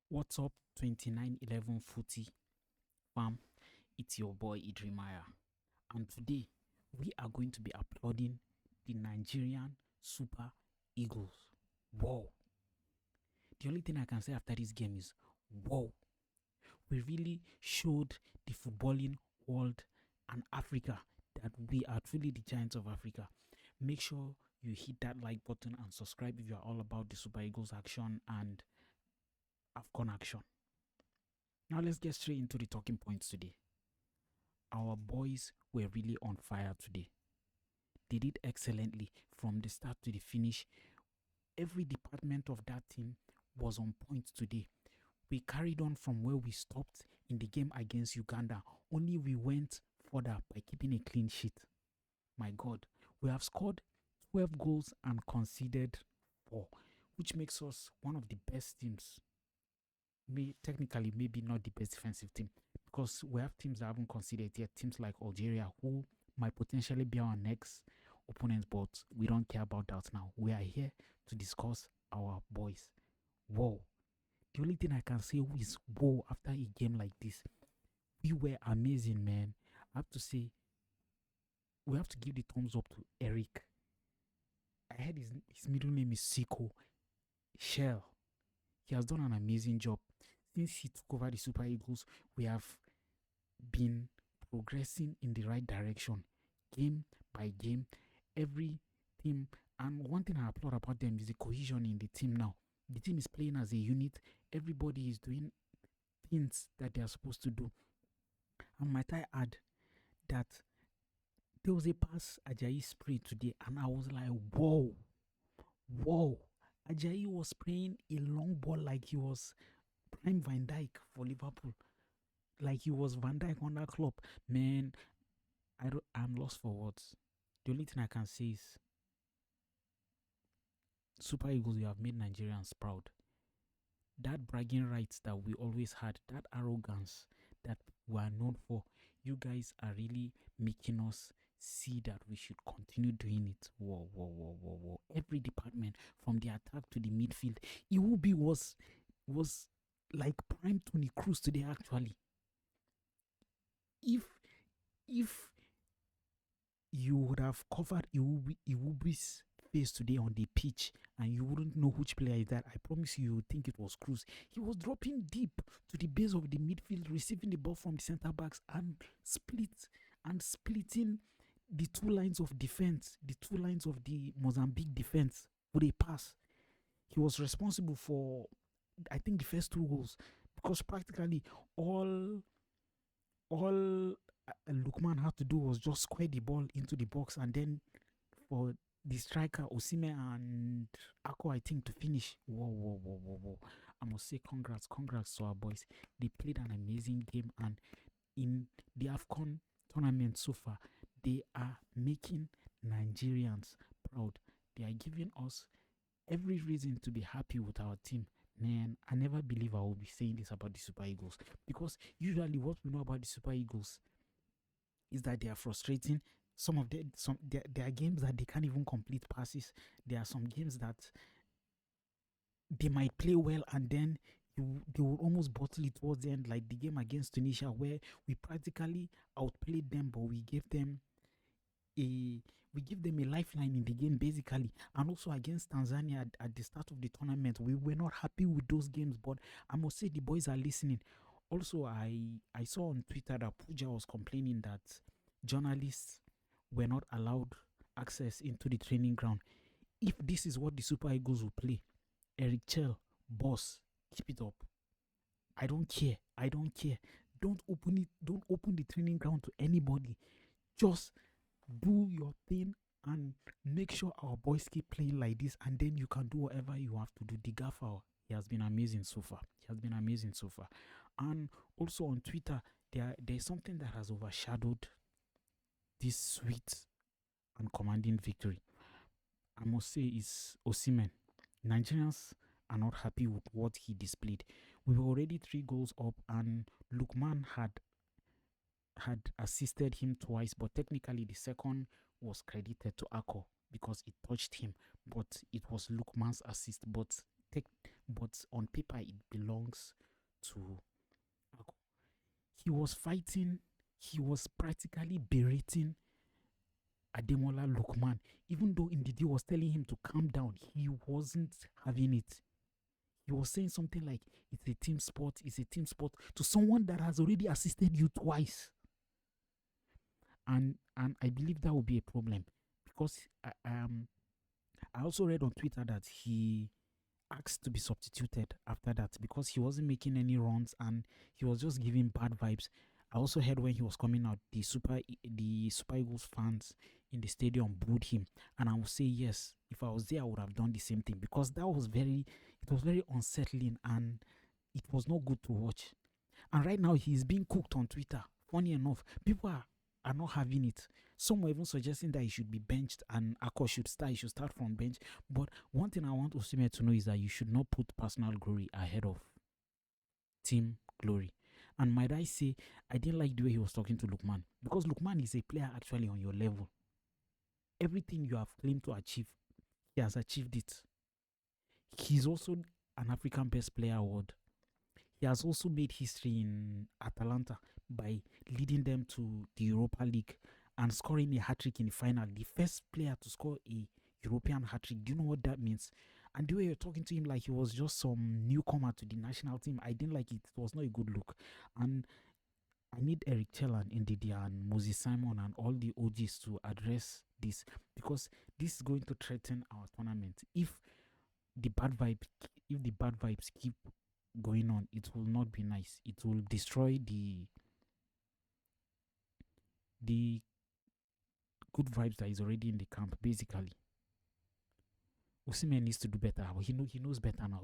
What's up, 2911 Footy fam? It's your boy Idrimaya, and today we are going to be applauding the Nigerian Super Eagles. Whoa! The only thing I can say after this game is whoa! We really showed the footballing world and Africa that we are truly the giants of Africa. Make sure you hit that like button and subscribe if you are all about the Super Eagles action and AFCON action. Now let's get straight into the talking points today. Our boys were really on fire today. They did excellently from the start to the finish. Every department of that team was on point today. We carried on from where we stopped in the game against Uganda, only we went further by keeping a clean sheet. My God, we have scored 12 goals and conceded 4, which makes us one of the best teams. Technically, maybe not the best defensive team, because we have teams that haven't conceded yet. Teams like Algeria, who might potentially be our next opponents, but we don't care about that now. We are here to discuss our boys. Whoa. The only thing I can say is whoa after a game like this. We were amazing, man. I have to say, we have to give the thumbs up to Eric. I heard his middle name is Siko Shell. He has done an amazing job. Since he took over the Super Eagles, we have been progressing in the right direction, game by game, every team. And one thing I applaud about them is the cohesion in the team now. The team is playing as a unit. Everybody is doing things that they are supposed to do. And might I add that there was a pass Ajayi sprayed today, and I was like, whoa, whoa. Ajayi was spraying a long ball like he was prime Van Dijk for Liverpool. Like he was Van Dijk on that club. Man, I'm lost for words. The only thing I can say is Super Eagles, you have made Nigerians proud. That bragging rights that we always had, that arrogance that we are known for, you guys are really making us see that we should continue doing it. Whoa, whoa, whoa, whoa, whoa. Every department, from the attack to the midfield. Iwobi was like prime Tony Cruz today, actually. If you would have covered Iwubi's face today on the pitch and you wouldn't know which player is that, I promise you would think it was Cruz. He was dropping deep to the base of the midfield, receiving the ball from the centre backs and splitting the two lines of defense, the two lines of the Mozambique defense with a pass. He was responsible for, I think, the first 2 goals, because practically all Lukman had to do was just square the ball into the box, and then for the striker Osimhen and Ako, I think, to finish. Whoa, whoa, whoa, whoa, whoa. I must say congrats to our boys. They played an amazing game, and in the AFCON tournament so far, they are making Nigerians proud. They are giving us every reason to be happy with our team. Man, I never believe I will be saying this about the Super Eagles, because usually what we know about the Super Eagles is that they are frustrating. There are games that they can't even complete passes. There are some games that they might play well and then they will almost bottle it towards the end, like the game against Tunisia, where we practically outplayed them, but we gave them a lifeline in the game, basically. And also against Tanzania at the start of the tournament, we were not happy with those games, but I must say the boys are listening. Also, I saw on Twitter that Puja was complaining that journalists were not allowed access into the training ground. If this is what the Super Eagles will play, Eric Chell, boss, keep it up. I don't care. Don't open the training ground to anybody. Just do your thing and make sure our boys keep playing like this, and then you can do whatever you have to do. The gaffer, he has been amazing so far. And also on Twitter, there's something that has overshadowed this sweet and commanding victory. I must say is Osimhen. Nigerians are not happy with what he displayed. We were already 3 goals up, and Lukman had assisted him twice, but technically the second was credited to Ako because it touched him, but it was Lukman's assist. But but on paper it belongs to Ako. He was fighting, he was practically berating Ademola Lookman, even though Ndidi was telling him to calm down. He wasn't having it. He was saying something like, it's a team sport, it's a team sport, to someone that has already assisted you twice. And I believe that will be a problem, because I also read on Twitter that he asked to be substituted after that because he wasn't making any runs and he was just giving bad vibes. I also heard when he was coming out, the Super Eagles fans in the stadium booed him, and I would say yes. If I was there, I would have done the same thing, because it was very unsettling and it was not good to watch. And right now, he's being cooked on Twitter. Funny enough, people are not having it. Some were even suggesting that he should be benched and Akko should start. He should start from bench. But one thing I want Osimhen to know is that you should not put personal glory ahead of team glory. And might I say, I didn't like the way he was talking to Lookman, because Lookman is a player actually on your level. Everything you have claimed to achieve, he has achieved it. He's also an African Best Player award. He has also made history in Atalanta by leading them to the Europa League and scoring a hat-trick in the final. The first player to score a European hat-trick. Do you know what that means? And the way you're talking to him like he was just some newcomer to the national team, I didn't like it. It was not a good look. And I need Eric Chelan, Ndidi, and Moses Simon and all the OGs to address this, because this is going to threaten our tournament. If the bad vibes keep going on, it will not be nice. It will destroy the good vibes that is already in the camp. Basically, Osimhen needs to do better. He knows better now.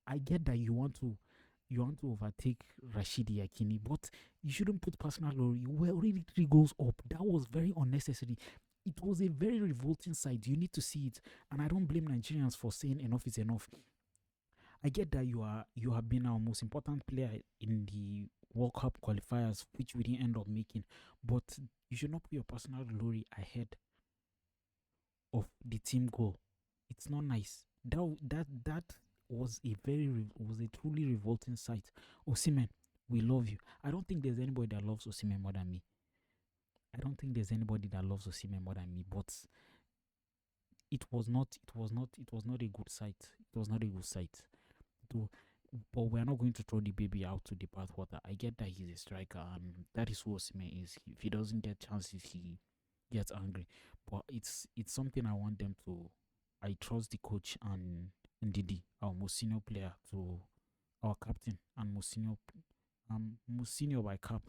I get that you want to overtake Rashidi Yakini, but you shouldn't put personal glory. You were already 3 goals up. That was very unnecessary. It was a very revolting sight. You need to see it, and I don't blame Nigerians for saying enough is enough. I get that you have been our most important player in the World Cup qualifiers, which we didn't end up making, but you should not put your personal glory ahead of the team goal. It's not nice. That was was a truly revolting sight. Osimhen, we love you. I don't think there's anybody that loves Osimhen more than me. I don't think there's anybody that loves Osimhen more than me, but it was not a good sight. It was not a good sight. But we're not going to throw the baby out to the bathwater. I get that he's a striker, and that is who Osimhen is. If he doesn't get chances, he gets angry. But it's something I want them to. I trust the coach and Ndidi, our most senior player, to our captain and most senior by cap.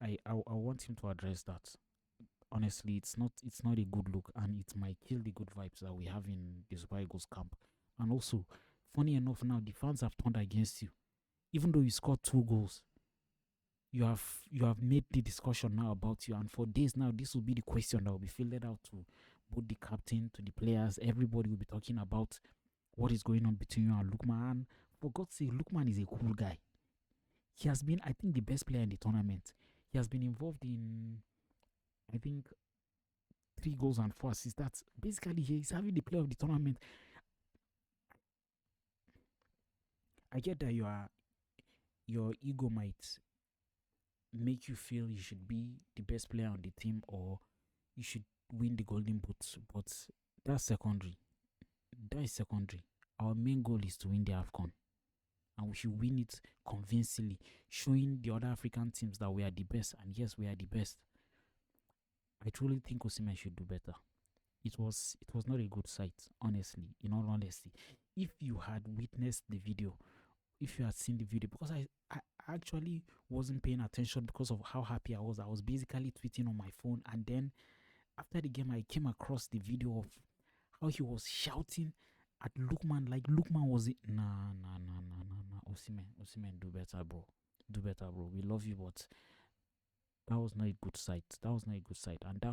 I want him to address that. Honestly, it's not a good look, and it might kill the good vibes that we have in the Super Eagles camp. And also, funny enough, now the fans have turned against you. Even though you scored 2 goals, you have made the discussion now about you, and for days now, this will be the question that will be fielded out to both the captain, to the players. Everybody will be talking about what is going on between you and Lookman. And for God's sake, Lookman is a cool guy. He has been, I think, the best player in the tournament. He has been involved in, I think, 3 goals and 4 assists. That's basically, he's having the player of the tournament. I get that your ego might make you feel you should be the best player on the team or you should win the golden boots, but that's secondary. That is secondary. Our main goal is to win the AFCON, and we should win it convincingly, showing the other African teams that we are the best, and yes, we are the best. I truly think Osimhen should do better. It was not a good sight, honestly, in all honesty. If you had witnessed the video, if you had seen the video, because I actually wasn't paying attention because of how happy I was basically tweeting on my phone, and then after the game I came across the video of how he was shouting at Lookman, like Lookman was it. Nah. Osimhen, do better, bro. We love you, but that was not a good sight. And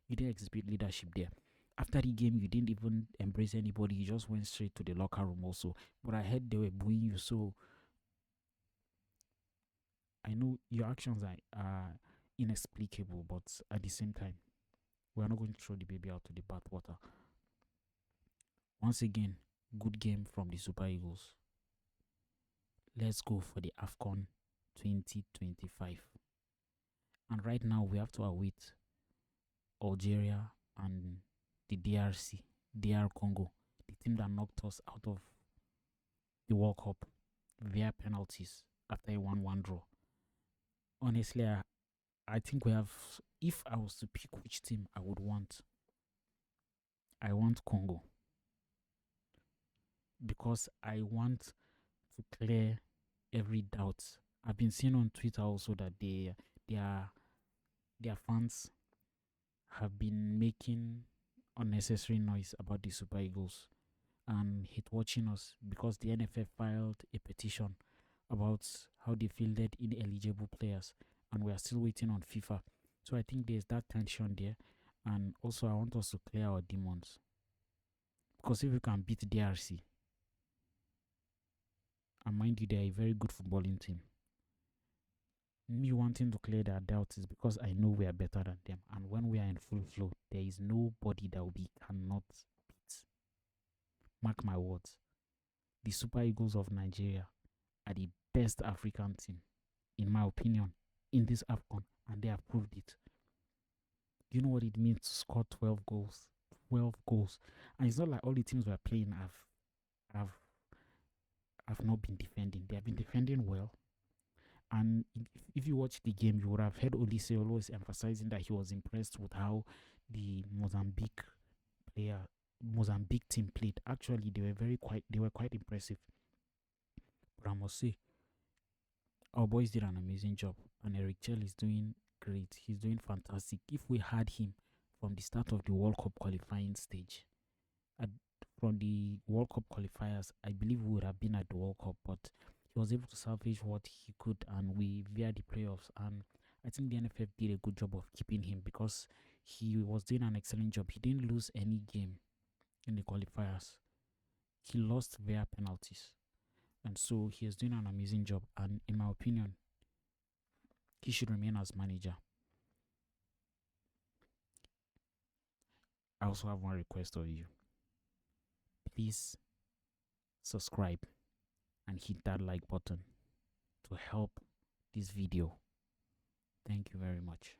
you didn't exhibit leadership there. After the game, you didn't even embrace anybody. You just went straight to the locker room also. But I heard they were booing you, so I know your actions are inexplicable, but at the same time, we're not going to throw the baby out to the bathwater. Once again, good game from the Super Eagles. Let's go for the AFCON 2025. And right now we have to await Algeria and the DRC, DR Congo, the team that knocked us out of the World Cup via penalties after a 1-1 draw. Honestly, I think we have. If I was to pick which team I would want, I want Congo, because I want to clear every doubt. I've been seeing on Twitter also that their fans have been making unnecessary noise about the Super Eagles and hate watching us because the NFF filed a petition about how they fielded ineligible players, and we are still waiting on FIFA. So I think there's that tension there, and also I want us to clear our demons, because if we can beat DRC, and mind you, they're a very good footballing team, me wanting to clear their doubts is because I know we are better than them, and when we are in full flow, there is nobody that we cannot beat. Mark my words, the Super Eagles of Nigeria are the best African team, in my opinion, in this AFCON, and they have proved it. You know what it means to score 12 goals? 12 goals. And it's not like all the teams we're playing have not been defending. They have been defending well. And if you watch the game, you would have heard Oliseh always emphasizing that he was impressed with how the Mozambique team played. Actually, they were quite impressive. But I must say, our boys did an amazing job, and Eric Chell is doing great. He's doing fantastic. If we had him from the start of the World Cup qualifying stage, from the World Cup qualifiers, I believe we would have been at the World Cup, but he was able to salvage what he could, and we via the playoffs. And I think the NFF did a good job of keeping him because he was doing an excellent job. He didn't lose any game in the qualifiers. He lost via penalties. And so he is doing an amazing job. And in my opinion, he should remain as manager. I also have one request of you. Please subscribe and hit that like button to help this video. Thank you very much.